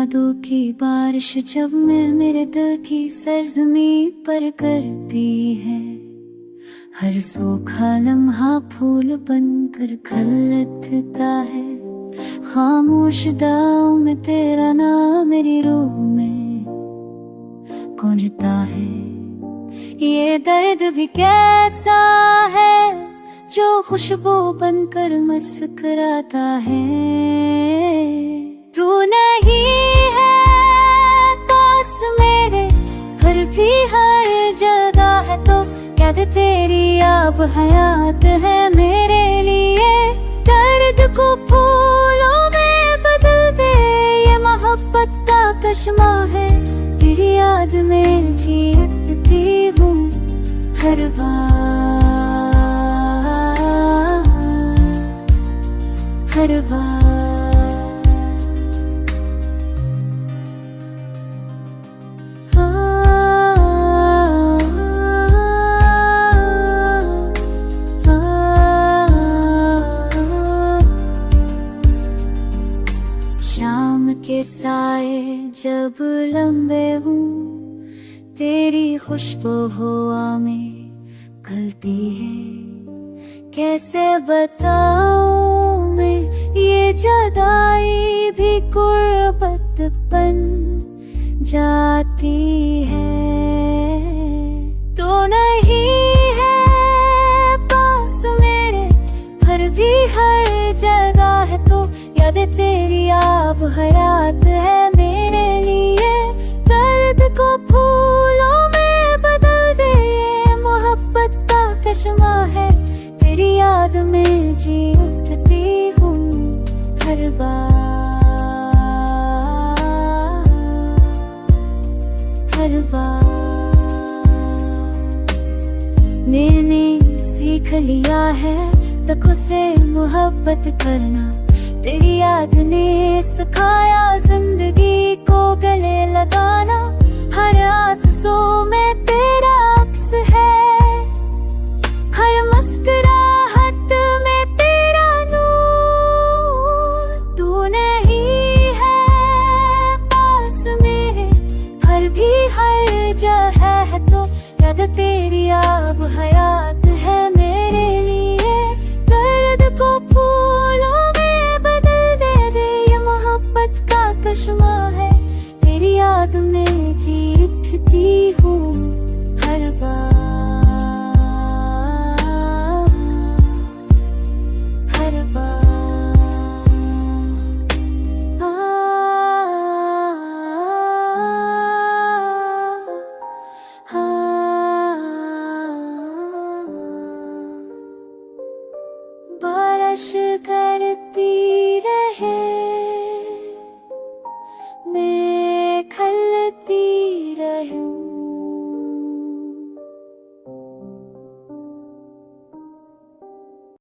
यादों की बारिश जब मैं मेरे दिल की सरजमीं पर करती है। हर सूखा लम्हा फूल बनकर खिलता है। खामोश दाव में तेरा नाम मेरी रूह में गूंजता है। ये दर्द भी कैसा है जो खुशबू बनकर मुस्कुराता है। तू नहीं है पास मेरे फिर भी हर जगह है तो याद तेरी अब हयात है मेरे लिए। दर्द को फूलों में बदल दे ये मोहब्बत का कश्मा है। तेरी याद में जीती हूँ हर बार हर बार। शाम के साए जब लंबे हूँ तेरी खुशबू हवा में खिलती है। कैसे बताऊँ मैं ये जुदाई भी गुर्बत बन जाती है। तो नहीं है पास मेरे फिर भी हर जगह है तो याद तेरी अब हयात है मेरे लिए। दर्द को फूलों में बदल दे ये मोहब्बत का कश्मा है। तेरी याद में जी उठती हूँ हर बार हर बार। मैंने सीख लिया है तक से मोहब्बत करना। तेरी याद ने सिखाया जिंदगी को गले लगाना। हर आंसू में तेरा अक्स है।